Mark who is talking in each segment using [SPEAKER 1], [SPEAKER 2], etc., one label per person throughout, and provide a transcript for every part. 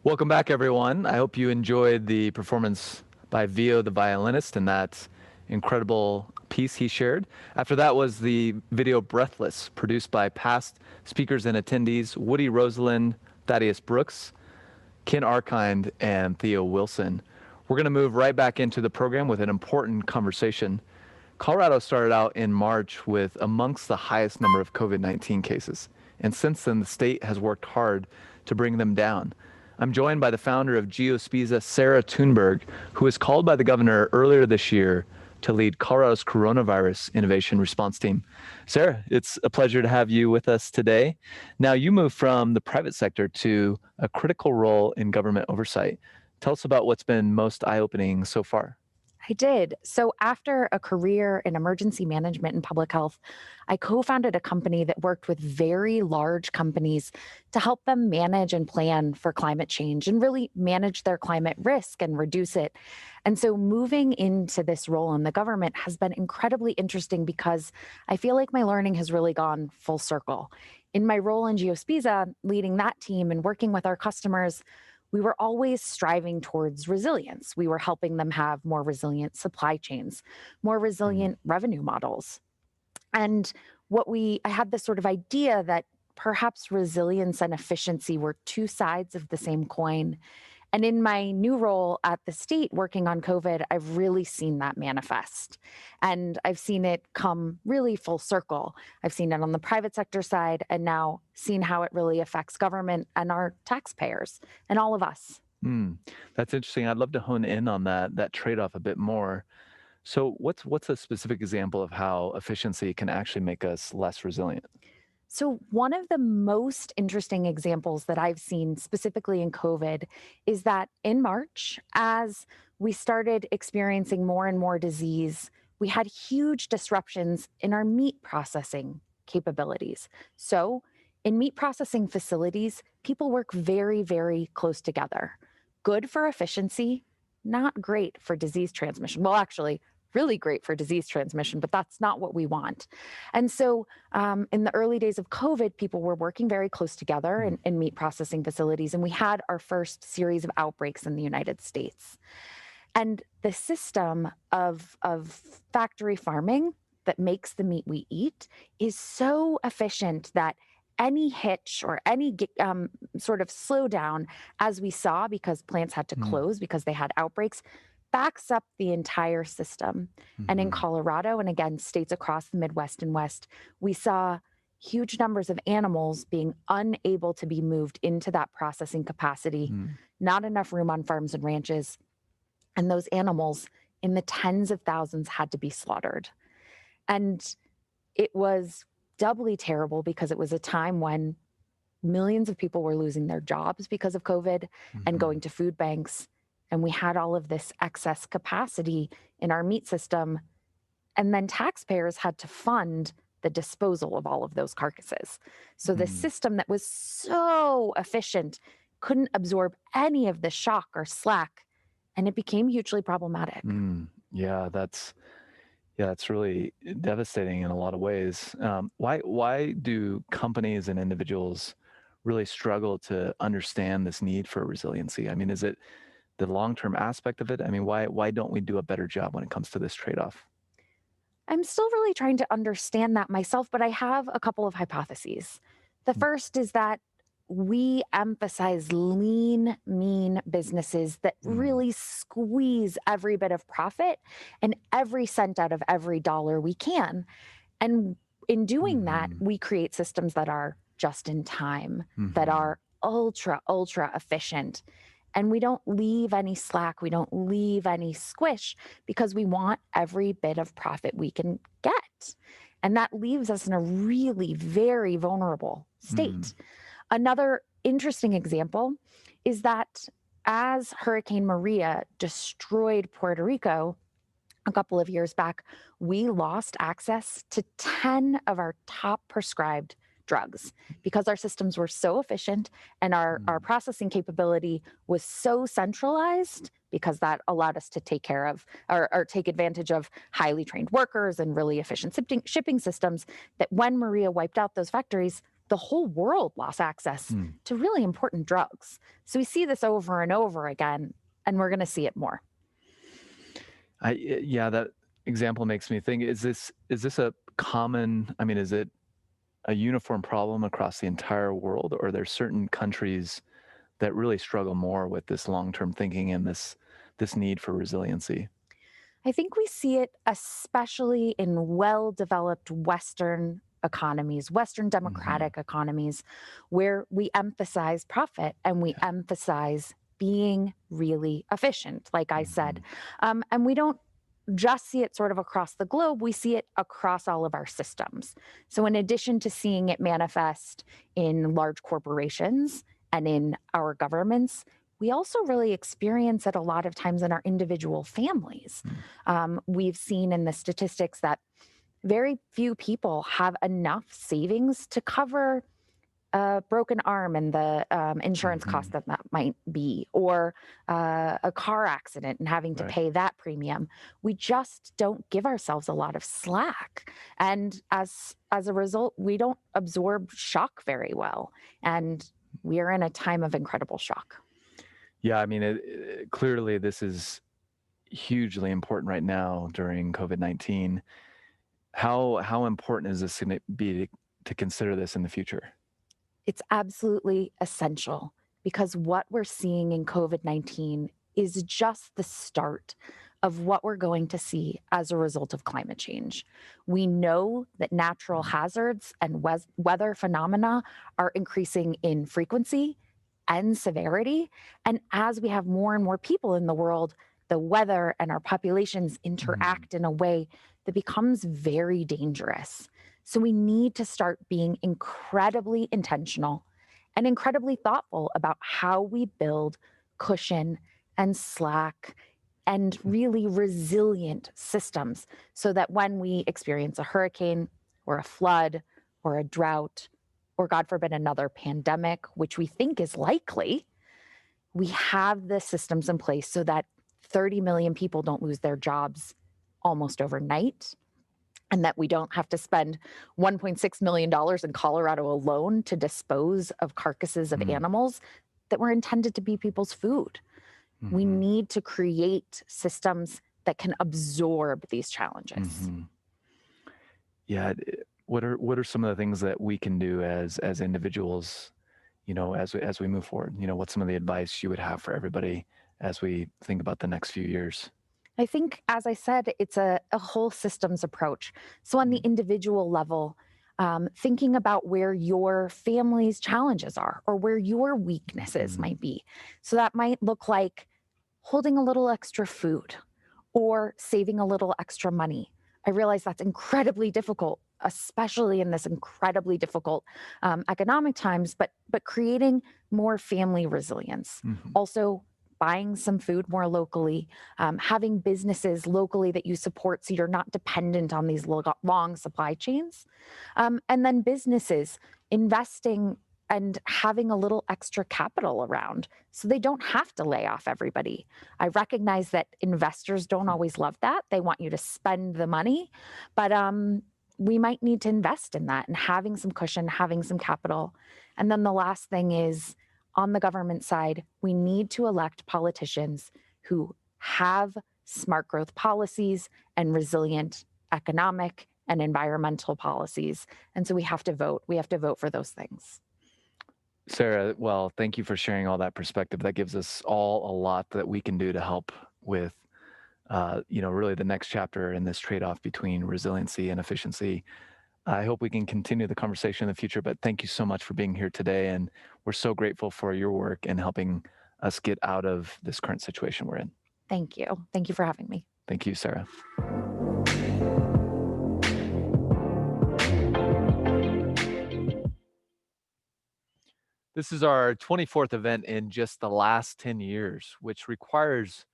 [SPEAKER 1] Welcome back, everyone. I hope you enjoyed the performance by Vio the Violinist and that incredible piece he shared. After that was the video Breathless, produced by past speakers and attendees Woody Rosalind, Thaddeus Brooks, Ken Arkind, and Theo Wilson. We're going to move right back into the program with an important conversation. Colorado started out in March with amongst the highest number of COVID-19 cases, and since then the state has worked hard to bring them down. I'm joined by the founder of GeoSpiza, Sarah Tuneberg, who was called by the governor earlier this year to lead Colorado's coronavirus innovation response team. Sarah, it's a pleasure to have you with us today. Now, you moved from the private sector to a critical role in government oversight. Tell us about what's been most eye-opening so far.
[SPEAKER 2] I did. So after a career in emergency management and public health, I co-founded a company that worked with very large companies to help them manage and plan for climate change and really manage their climate risk and reduce it. And so moving into this role in the government has been incredibly interesting because I feel like my learning has really gone full circle. In my role in GeoSpiza, leading that team and working with our customers, we were always striving towards resilience. We were helping them have more resilient supply chains, more resilient revenue models. And I had this sort of idea that perhaps resilience and efficiency were two sides of the same coin. And in my new role at the state working on COVID, I've really seen that manifest. And I've seen it come really full circle. I've seen it on the private sector side and now seen how it really affects government and our taxpayers and all of us.
[SPEAKER 1] That's interesting. I'd love to hone in on that trade-off a bit more. So what's a specific example of how efficiency can actually make us less resilient?
[SPEAKER 2] So, one of the most interesting examples that I've seen specifically in COVID is that in March, as we started experiencing more and more disease, we had huge disruptions in our meat processing capabilities. So, in meat processing facilities, people work very, very close together. Good for efficiency, not great for disease transmission. Well, actually, really great for disease transmission, but that's not what we want. And so in the early days of COVID, people were working very close together in meat processing facilities, and we had our first series of outbreaks in the United States. And the system of factory farming that makes the meat we eat is so efficient that any hitch or any sort of slowdown, as we saw because plants had to close because they had outbreaks, backs up the entire system. And in Colorado, and again, states across the Midwest and West, we saw huge numbers of animals being unable to be moved into that processing capacity, not enough room on farms and ranches. And those animals in the tens of thousands had to be slaughtered. And it was doubly terrible because it was a time when millions of people were losing their jobs because of COVID and going to food banks. And we had all of this excess capacity in our meat system. And then taxpayers had to fund the disposal of all of those carcasses. So the system that was so efficient couldn't absorb any of the shock or slack. And it became hugely problematic.
[SPEAKER 1] Yeah, that's really devastating in a lot of ways. Why do companies and individuals really struggle to understand this need for resiliency? I mean, is it the long-term aspect of it? I mean, why don't we do a better job when it comes to this trade-off?
[SPEAKER 2] I'm still really trying to understand that myself, but I have a couple of hypotheses. The first is that we emphasize lean, mean businesses that really squeeze every bit of profit and every cent out of every dollar we can. And in doing that, we create systems that are just in time, that are ultra, ultra efficient. And we don't leave any slack, we don't leave any squish because we want every bit of profit we can get. And that leaves us in a really very vulnerable state. Another interesting example is that as Hurricane Maria destroyed Puerto Rico a couple of years back, we lost access to 10 of our top prescribed drugs because our systems were so efficient and our processing capability was so centralized because that allowed us to take care of or take advantage of highly trained workers and really efficient shipping systems that when Maria wiped out those factories, the whole world lost access
[SPEAKER 1] Hmm.
[SPEAKER 2] to really important drugs. So we see this over and over again, and we're going to see it more.
[SPEAKER 1] Yeah, that example makes me think, is this a common, I mean, is it a uniform problem across the entire world, or are there certain countries that really struggle more with this long-term thinking and this need for resiliency?
[SPEAKER 2] I think we see it especially in well developed Western economies, Western
[SPEAKER 1] Mhm.
[SPEAKER 2] democratic economies, where we emphasize profit and we
[SPEAKER 1] Yeah.
[SPEAKER 2] emphasize being really efficient, like I said.
[SPEAKER 1] Mhm.
[SPEAKER 2] And we don't just see it sort of across the globe, we see it across all of our systems. So, in addition to seeing it manifest in large corporations and in our governments, we also really experience it a lot of times in our individual families.
[SPEAKER 1] Mm.
[SPEAKER 2] We've seen in the statistics that very few people have enough savings to cover a broken arm and the insurance cost
[SPEAKER 1] Mhm.
[SPEAKER 2] that that might be, or a car accident and having to
[SPEAKER 1] Right.
[SPEAKER 2] pay that premium. We just don't give ourselves a lot of slack, and as a result, we don't absorb shock very well, and we are in a time of incredible shock.
[SPEAKER 1] Yeah, I mean, clearly this is hugely important right now during COVID-19. How important is this gonna be to consider this in the future?
[SPEAKER 2] It's absolutely essential because what we're seeing in COVID-19 is just the start of what we're going to see as a result of climate change. We know that natural
[SPEAKER 1] Mm.
[SPEAKER 2] hazards and weather phenomena are increasing in frequency and severity. And as we have more and more people in the world, the weather and our populations
[SPEAKER 1] Mhm.
[SPEAKER 2] interact in a way that becomes very dangerous. So we need to start being incredibly intentional and incredibly thoughtful about how we build cushion and slack and really resilient systems so that when we experience a hurricane or a flood or a drought, or God forbid, another pandemic, which we think is likely, we have the systems in place so that 30 million people don't lose their jobs almost overnight, and that we don't have to spend $1.6 million in Colorado alone to dispose of carcasses of
[SPEAKER 1] Mm.
[SPEAKER 2] animals that were intended to be people's food. We
[SPEAKER 1] Mhm.
[SPEAKER 2] need to create systems that can absorb these challenges.
[SPEAKER 1] Mhm. Yeah, what are some of the things that we can do as individuals, as we move forward? What's some of the advice you would have for everybody as we think about the next few years?
[SPEAKER 2] I think, as I said, it's a whole systems approach. So, on the
[SPEAKER 1] Mm.
[SPEAKER 2] individual level, thinking about where your family's challenges are or where your weaknesses
[SPEAKER 1] Mhm.
[SPEAKER 2] might be. So, that might look like holding a little extra food or saving a little extra money. I realize that's incredibly difficult, especially in this incredibly difficult economic times, but creating more family resilience.
[SPEAKER 1] Mhm.
[SPEAKER 2] Also, buying some food more locally, having businesses locally that you support so you're not dependent on these long supply chains. And then businesses investing and having a little extra capital around so they don't have to lay off everybody. I recognize that investors don't always love that. They want you to spend the money, but we might need to invest in that and having some cushion, having some capital. And then the last thing is on the government side, we need to elect politicians who have smart growth policies and resilient economic and environmental policies. And so we have to vote. We have to vote for those things.
[SPEAKER 1] Sarah, well, thank you for sharing all that perspective. That gives us all a lot that we can do to help with, really the next chapter in this trade-off between resiliency and efficiency. I hope we can continue the conversation in the future, but thank you so much for being here today. And we're so grateful for your work in helping us get out of this current situation we're in.
[SPEAKER 2] Thank you. Thank you for having me.
[SPEAKER 1] Thank you, Sarah. This is our 24th event in just the last 10 years, which requires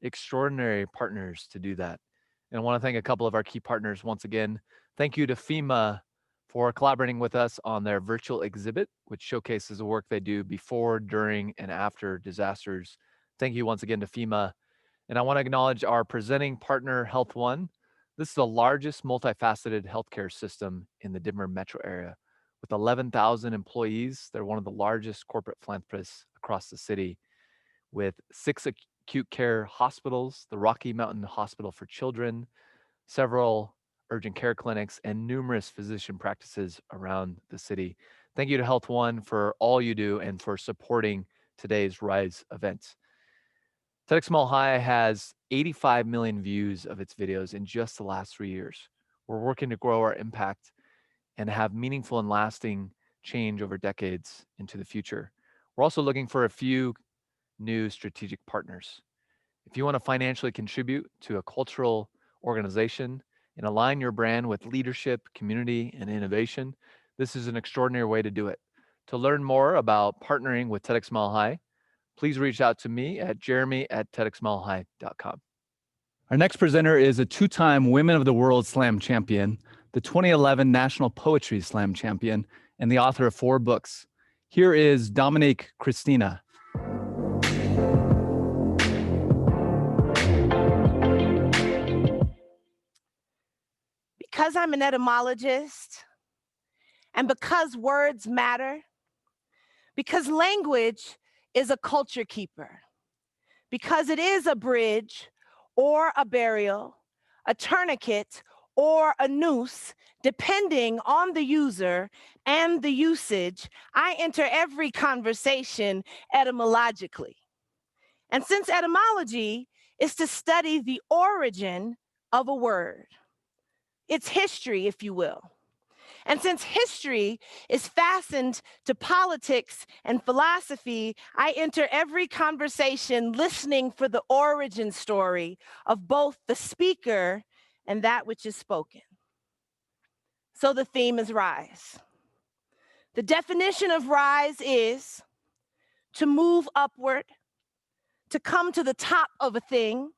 [SPEAKER 1] extraordinary partners to do that. And I want to thank a couple of our key partners once again. Thank you to FEMA for collaborating with us on their virtual exhibit, which showcases the work they do before, during, and after disasters. Thank you once again to FEMA. And I want to acknowledge our presenting partner, Health One. This is the largest multifaceted healthcare system in the Denver metro area With 11,000 employees, they're one of the largest corporate philanthropists across the city, with 6 acute care hospitals, the Rocky Mountain Hospital for Children, several urgent care clinics, and numerous physician practices around the city. Thank you to Health One for all you do and for supporting today's Rise event. TEDxMileHigh has 85 million views of its videos in just the last 3 years. We're working to grow our impact and have meaningful and lasting change over decades into the future. We're also looking for a few new strategic partners. If you want to financially contribute to a cultural organization and align your brand with leadership, community, and innovation, this is an extraordinary way to do it. To learn more about partnering with TEDxMileHigh, please reach out to me at jeremy@TEDxMileHigh.com. Our next presenter is a two-time Women of the World Slam champion, the 2011 National Poetry Slam champion, and the author of 4 books. Here is Dominique Christina.
[SPEAKER 3] Because I'm an etymologist, and because words matter, because language is a culture keeper, because it is a bridge or a burial, a tourniquet or a noose, depending on the user and the usage, I enter every conversation etymologically. And since etymology is to study the origin of a word, its history, if you will. And since history is fastened to politics and philosophy, I enter every conversation listening for the origin story of both the speaker and that which is spoken. So the theme is rise. The definition of rise is to move upward, to come to the top of a thing,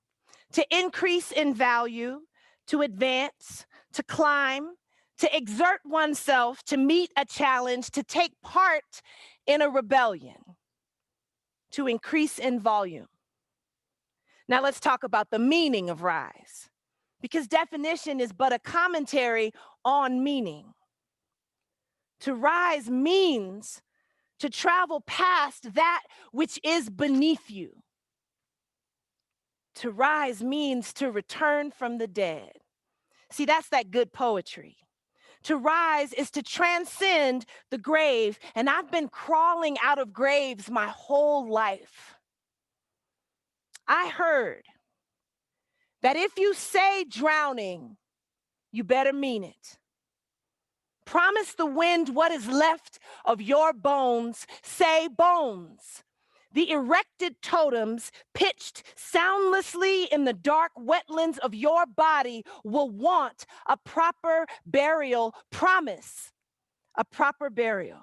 [SPEAKER 3] to increase in value, to advance, to climb, to exert oneself, to meet a challenge, to take part in a rebellion, to increase in volume. Now let's talk about the meaning of rise, because definition is but a commentary on meaning. To rise means to travel past that which is beneath you. To rise means to return from the dead. See, that's that good poetry. To rise is to transcend the grave, and I've been crawling out of graves my whole life. I heard that if you say drowning, you better mean it. Promise the wind what is left of your bones, say bones. The erected totems pitched soundlessly in the dark wetlands of your body will want a proper burial. Promise a proper burial.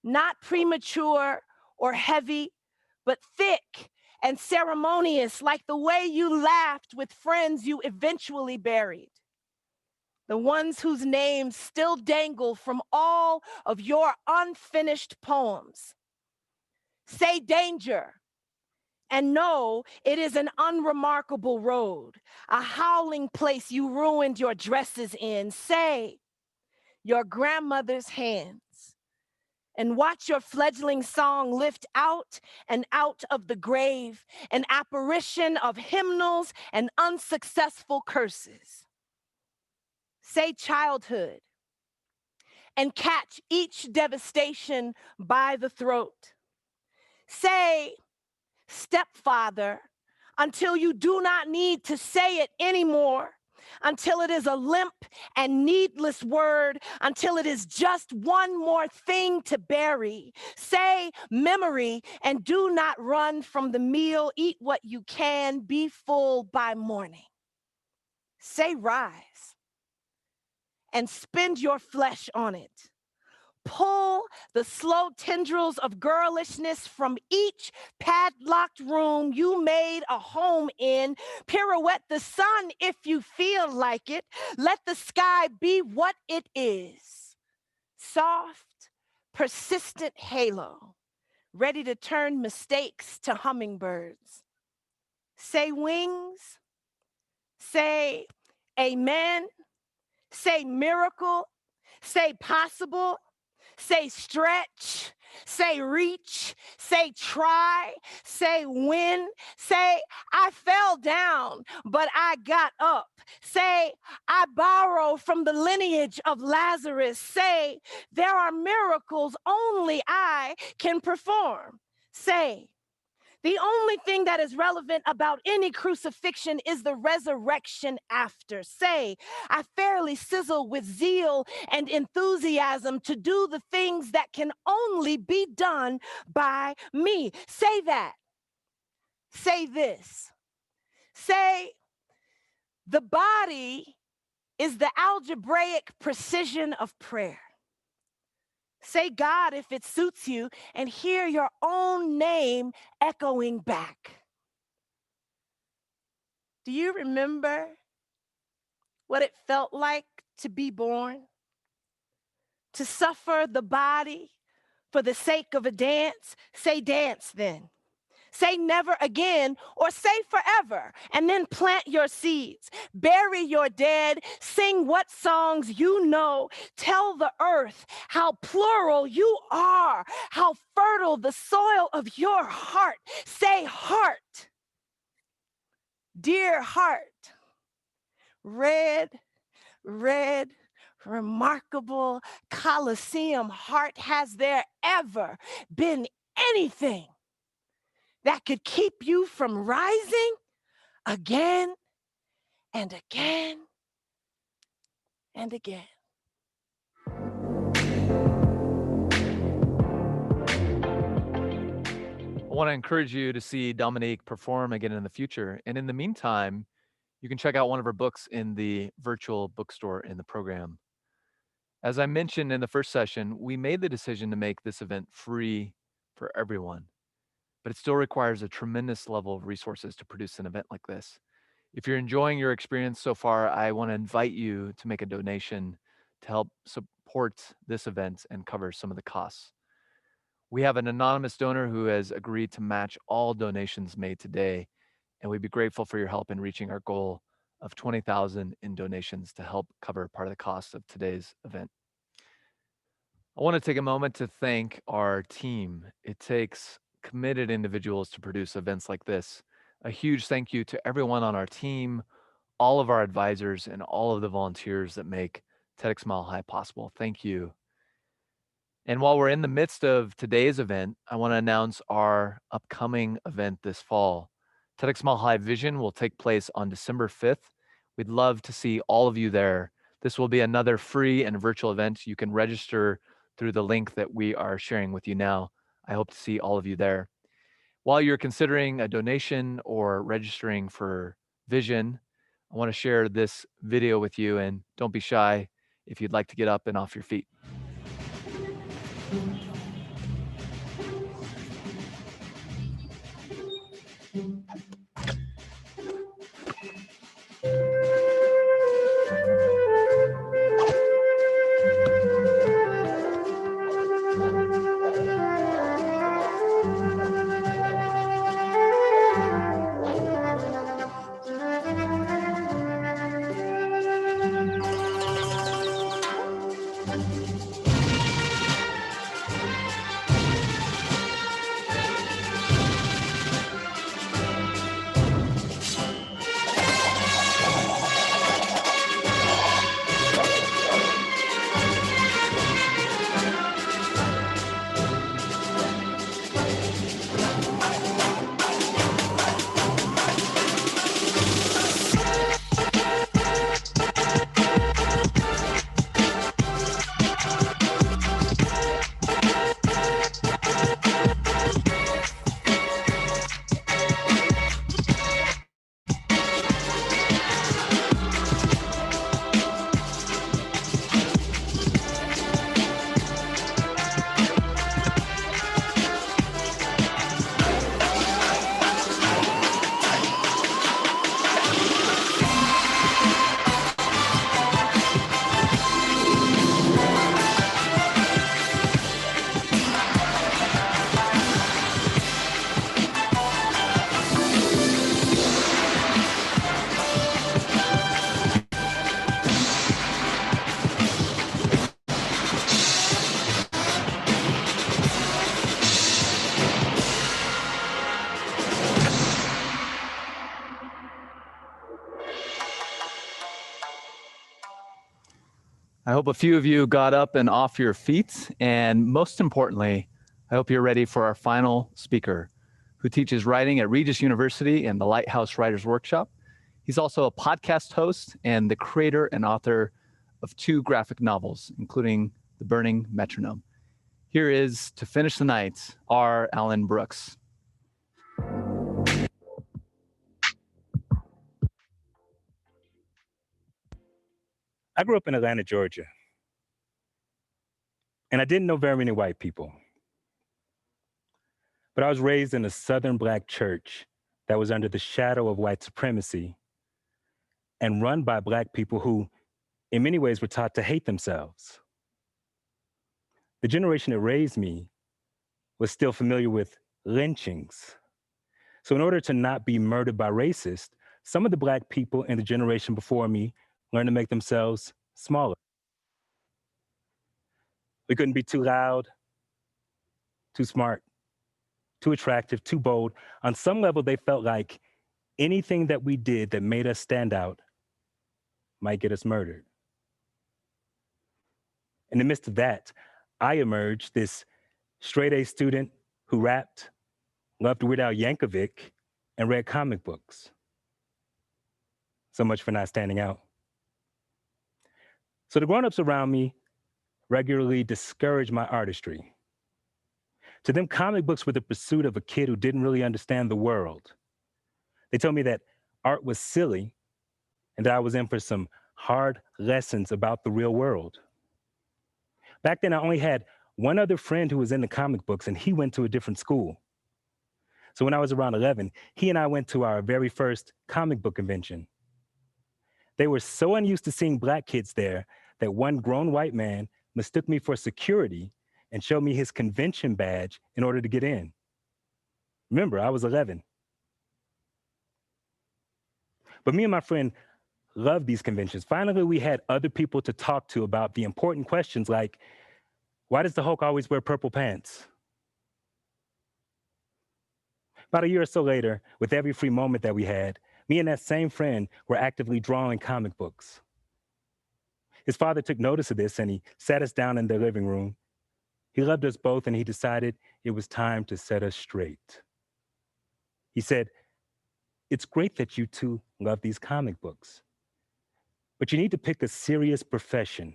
[SPEAKER 3] Not premature or heavy, but thick and ceremonious, like the way you laughed with friends you eventually buried. The ones whose names still dangle from all of your unfinished poems. Say danger, and know it is an unremarkable road, a howling place you ruined your dresses in. Say your grandmother's hands, and watch your fledgling song lift out and out of the grave, an apparition of hymnals and unsuccessful curses. Say childhood, and catch each devastation by the throat. Say stepfather until you do not need to say it anymore, until it is a limp and needless word, until it is just one more thing to bury. Say memory and do not run from the meal. Eat what you can, be full by morning. Say rise and spend your flesh on it. Pull the slow tendrils of girlishness from each padlocked room you made a home in. Pirouette the sun if you feel like it. Let the sky be what it is. Soft, persistent halo, ready to turn mistakes to hummingbirds. Say wings, say amen, say miracle, say possible. say stretch, say reach, say try, say win, say I fell down, but I got up. Say I borrow from the lineage of Lazarus. Say there are miracles only I can perform. Say the only thing that is relevant about any crucifixion is the resurrection after. Say, I fairly sizzle with zeal and enthusiasm to do the things that can only be done by me. Say that. Say this. Say, the body is the algebraic precision of prayer. Say God if it suits you and hear your own name echoing back. Do you remember what it felt like to be born? To suffer the body for the sake of a dance? Say dance then. Say never again or say forever, and then plant your seeds, bury your dead, sing what songs you know, tell the earth how plural you are, how fertile the soil of your heart. Say heart, dear heart, red, red, remarkable Colosseum heart, has there ever been anything that could keep you from rising again and again and again?
[SPEAKER 1] I want to encourage you to see Dominique perform again in the future. And in the meantime, you can check out one of her books in the virtual bookstore in the program. As I mentioned in the first session, we made the decision to make this event free for everyone, but it still requires a tremendous level of resources to produce an event like this. If you're enjoying your experience so far, I want to invite you to make a donation to help support this event and cover some of the costs. We have an anonymous donor who has agreed to match all donations made today, and we'd be grateful for your help in reaching our goal of 20,000 in donations to help cover part of the cost of today's event. I want to take a moment to thank our team. It takes committed individuals to produce events like this. A huge thank you to everyone on our team, all of our advisors, and all of the volunteers that make TEDxMileHigh possible. Thank you. And while we're in the midst of today's event, I want to announce our upcoming event this fall. TEDxMileHigh Vision will take place on December 5th. We'd love to see all of you there. This will be another free and virtual event. You can register through the link that we are sharing with you now. I hope to see all of you there. While you're considering a donation or registering for Vision, I want to share this video with you, and don't be shy if you'd like to get up and off your feet. I hope a few of you got up and off your feet. And most importantly, I hope you're ready for our final speaker, who teaches writing at Regis University and the Lighthouse Writers Workshop. He's also a podcast host and the creator and author of 2 graphic novels, including The Burning Metronome. Here is, to finish the night, R. Allen Brooks.
[SPEAKER 4] I grew up in Atlanta, Georgia, and I didn't know very many white people. But I was raised in a Southern Black church that was under the shadow of white supremacy and run by Black people who, in many ways, were taught to hate themselves. The generation that raised me was still familiar with lynchings. So in order to not be murdered by racists, some of the Black people in the generation before me learned to make themselves smaller. We couldn't be too loud, too smart, too attractive, too bold. On some level, they felt like anything that we did that made us stand out might get us murdered. In the midst of that, I emerged this straight-A student who rapped, loved Weird Al Yankovic, and read comic books. So much for not standing out. So the grown-ups around me regularly discouraged my artistry. To them, comic books were the pursuit of a kid who didn't really understand the world. They told me that art was silly and that I was in for some hard lessons about the real world. Back then, I only had one other friend who was into comic books, and he went to a different school. So when I was around 11, he and I went to our very first comic book convention. They were so unused to seeing Black kids there that one grown white man mistook me for security and showed me his convention badge in order to get in. Remember, I was 11. But me and my friend loved these conventions. Finally, we had other people to talk to about the important questions like, why does the Hulk always wear purple pants? About a year or so later, with every free moment that we had, me and that same friend were actively drawing comic books. His father took notice of this and he sat us down in the living room. He loved us both and he decided it was time to set us straight. He said, "It's great that you two love these comic books, but you need to pick a serious profession,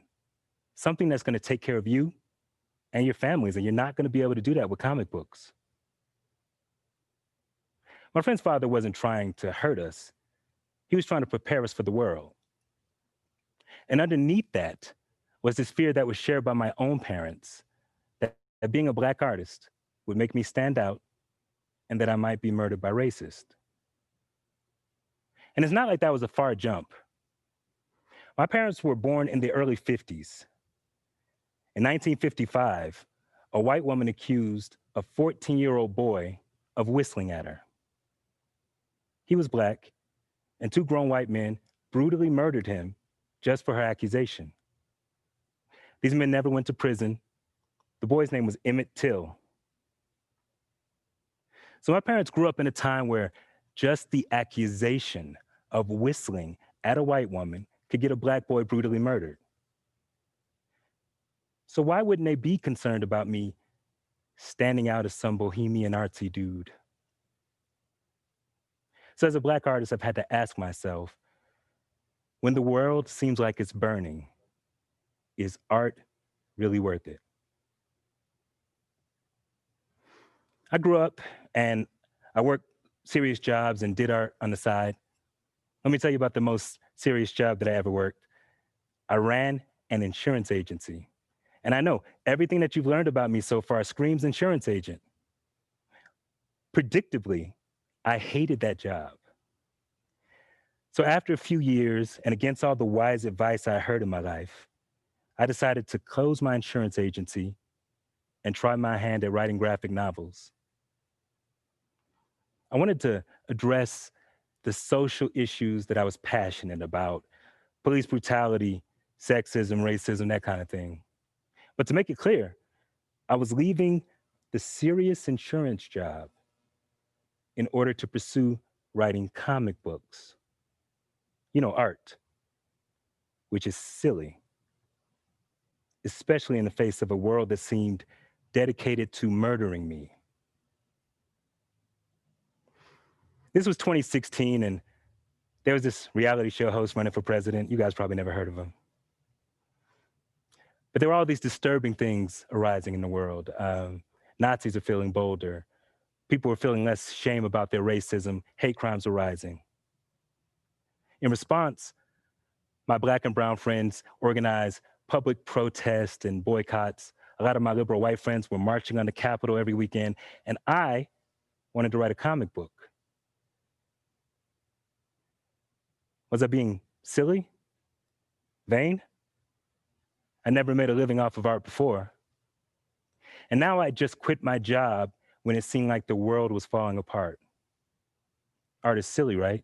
[SPEAKER 4] something that's going to take care of you and your families, and you're not going to be able to do that with comic books." My friend's father wasn't trying to hurt us. He was trying to prepare us for the world. And underneath that was this fear that was shared by my own parents, that being a Black artist would make me stand out and that I might be murdered by racists. And it's not like that was a far jump. My parents were born in the early 50s. In 1955, a white woman accused a 14-year-old boy of whistling at her. He was Black, and 2 grown white men brutally murdered him just for her accusation. These men never went to prison. The boy's name was Emmett Till. So my parents grew up in a time where just the accusation of whistling at a white woman could get a Black boy brutally murdered. So why wouldn't they be concerned about me standing out as some bohemian artsy dude? So as a Black artist, I've had to ask myself, when the world seems like it's burning, is art really worth it? I grew up and I worked serious jobs and did art on the side. Let me tell you about the most serious job that I ever worked. I ran an insurance agency. And I know everything that you've learned about me so far screams insurance agent. Predictably, I hated that job. So after a few years, and against all the wise advice I heard in my life, I decided to close my insurance agency and try my hand at writing graphic novels. I wanted to address the social issues that I was passionate about: police brutality, sexism, racism, that kind of thing. But to make it clear, I was leaving the serious insurance job in order to pursue writing comic books. You know, art, which is silly. especially in the face of a world that seemed dedicated to murdering me. This was 2016, and there was this reality show host running for president. You guys probably never heard of him. But there were all these disturbing things arising in the world. Nazis are feeling bolder. People were feeling less shame about their racism. Hate crimes were rising. In response, my Black and brown friends organized public protests and boycotts. A lot of my liberal white friends were marching on the Capitol every weekend, and I wanted to write a comic book. Was I being silly? Vain? I never made a living off of art before. And now I just quit my job when it seemed like the world was falling apart. Art is silly, right?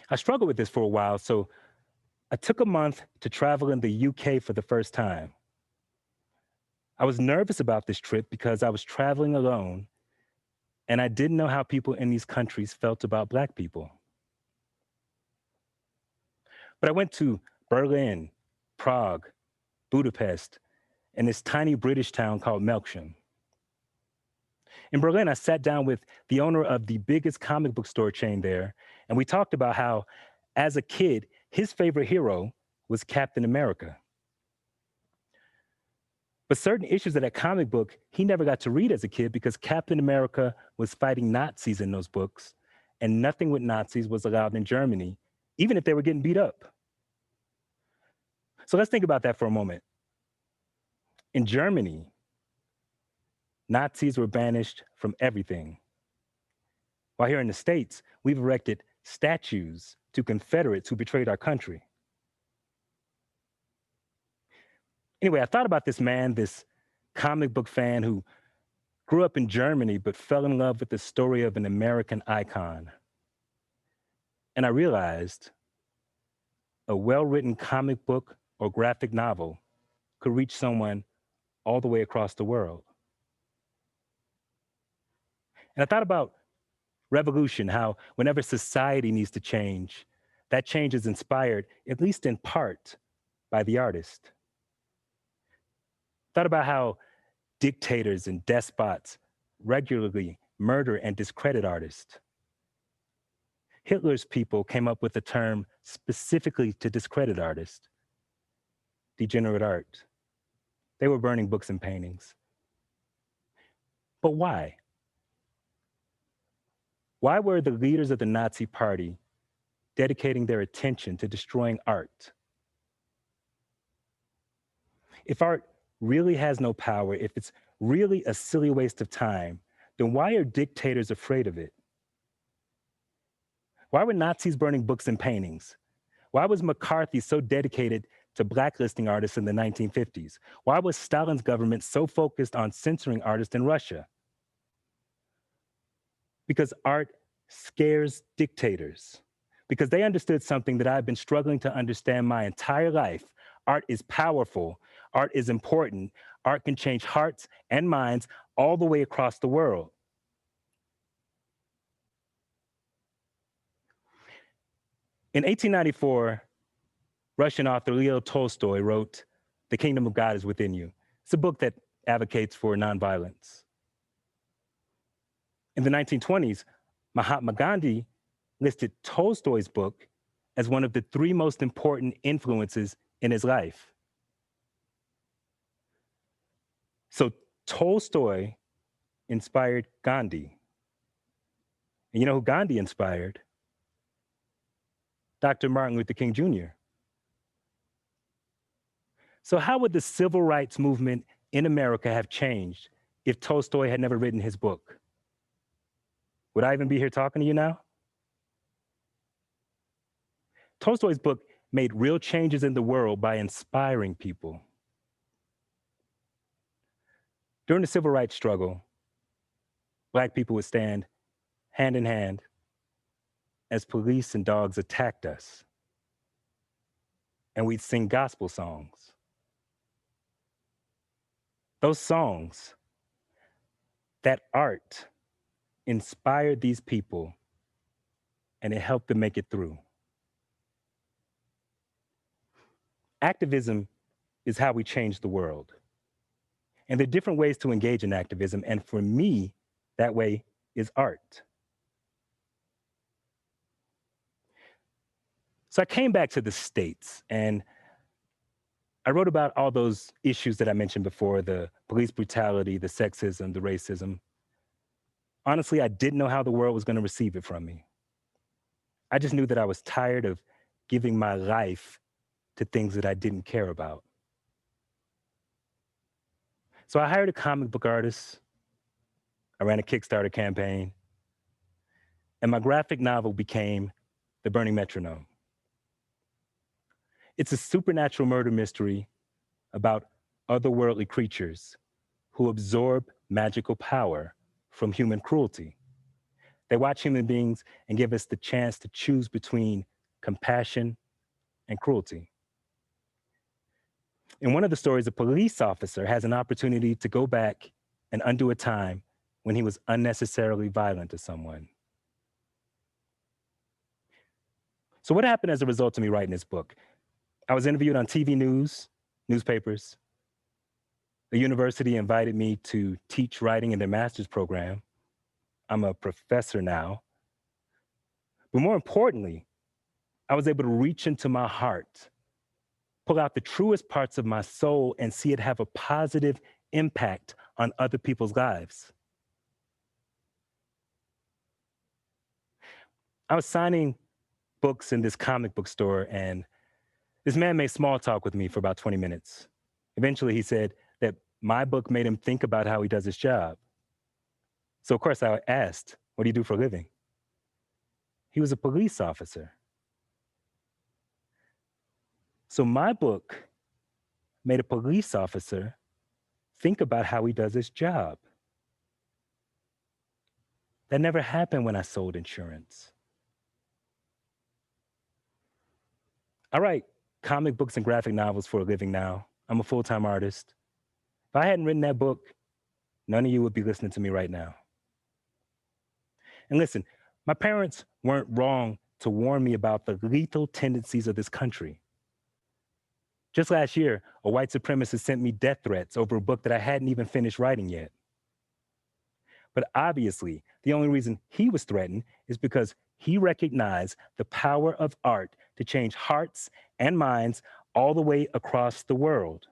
[SPEAKER 4] I struggled with this for a while, so I took a month to travel in the UK for the first time. I was nervous about this trip because I was traveling alone, and I didn't know how people in these countries felt about Black people. But I went to Berlin, Prague, Budapest, and this tiny British town called Melksham. In Berlin, I sat down with the owner of the biggest comic book store chain there, and we talked about how, as a kid, his favorite hero was Captain America. But certain issues of that comic book he never got to read as a kid because Captain America was fighting Nazis in those books, and nothing with Nazis was allowed in Germany, even if they were getting beat up. So let's think about that for a moment. In Germany, Nazis were banished from everything. While here in the States, we've erected statues to Confederates who betrayed our country. Anyway, I thought about this man, this comic book fan who grew up in Germany but fell in love with the story of an American icon. And I realized a well-written comic book or graphic novel could reach someone all the way across the world. And I thought about revolution, how whenever society needs to change, that change is inspired, at least in part, by the artist. Thought about how dictators and despots regularly murder and discredit artists. Hitler's people came up with a term specifically to discredit artists: degenerate art. They were burning books and paintings. But why? Why were the leaders of the Nazi Party dedicating their attention to destroying art? If art really has no power, if it's really a silly waste of time, then why are dictators afraid of it? Why were Nazis burning books and paintings? Why was McCarthy so dedicated to blacklisting artists in the 1950s? Why was Stalin's government so focused on censoring artists in Russia? Because art scares dictators. Because they understood something that I've been struggling to understand my entire life. Art is powerful. Art is important. Art can change hearts and minds all the way across the world. In 1894, Russian author Leo Tolstoy wrote, "The Kingdom of God is Within You." It's a book that advocates for nonviolence. In the 1920s, Mahatma Gandhi listed Tolstoy's book as one of the 3 most important influences in his life. So Tolstoy inspired Gandhi. And you know who Gandhi inspired? Dr. Martin Luther King Jr. So how would the civil rights movement in America have changed if Tolstoy had never written his book? Would I even be here talking to you now? Tolstoy's book made real changes in the world by inspiring people. During the civil rights struggle, Black people would stand hand in hand as police and dogs attacked us. And we'd sing gospel songs. Those songs, that art, inspired these people, and it helped them make it through. Activism is how we change the world. And there are different ways to engage in activism. And for me, that way is art. So I came back to the States and I wrote about all those issues that I mentioned before, the police brutality, the sexism, the racism. Honestly, I didn't know how the world was going to receive it from me. I just knew that I was tired of giving my life to things that I didn't care about. So I hired a comic book artist. I ran a Kickstarter campaign. And my graphic novel became The Burning Metronome. It's a supernatural murder mystery about otherworldly creatures who absorb magical power from human cruelty. They watch human beings and give us the chance to choose between compassion and cruelty. In one of the stories, a police officer has an opportunity to go back and undo a time when he was unnecessarily violent to someone. So what happened as a result of me writing this book? I was interviewed on TV news, newspapers. The university invited me to teach writing in their master's program. I'm a professor now. But more importantly, I was able to reach into my heart, pull out the truest parts of my soul, and see it have a positive impact on other people's lives. I was signing books in this comic book store, and this man made small talk with me for about 20 minutes. Eventually, he said that my book made him think about how he does his job. So, of course, I asked, "What do you do for a living?" He was a police officer. So, my book made a police officer think about how he does his job. That never happened when I sold insurance. I write comic books and graphic novels for a living now. I'm a full-time artist. If I hadn't written that book, none of you would be listening to me right now. And listen, my parents weren't wrong to warn me about the lethal tendencies of this country. Just last year, a white supremacist sent me death threats over a book that I hadn't even finished writing yet. But obviously, the only reason he was threatened is because he recognized the power of art to change hearts and minds all the way across the world.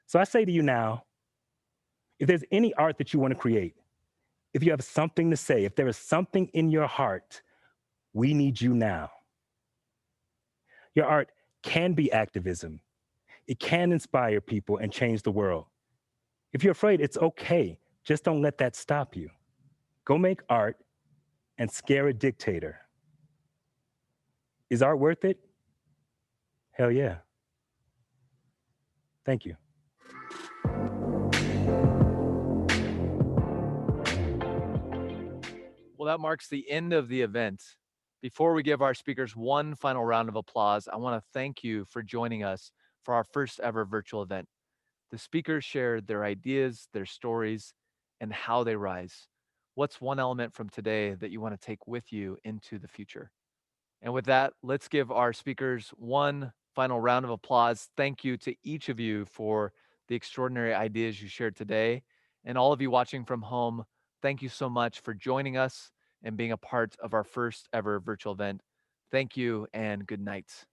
[SPEAKER 4] So I say to you now, if there's any art that you want to create, if you have something to say, if there is something in your heart, we need you now. Your art can be activism. It can inspire people and change the world. If you're afraid, it's okay. Just don't let that stop you. Go make art and scare a dictator. Is art worth it? Hell yeah. Thank you.
[SPEAKER 1] Well, that marks the end of the event. Before we give our speakers one final round of applause, I want to thank you for joining us for our first ever virtual event. The speakers shared their ideas, their stories, and how they rise. What's one element from today that you want to take with you into the future? And with that, let's give our speakers one final round of applause. Thank you to each of you for the extraordinary ideas you shared today. And all of you watching from home, thank you so much for joining us and being a part of our first ever virtual event. Thank you and good night.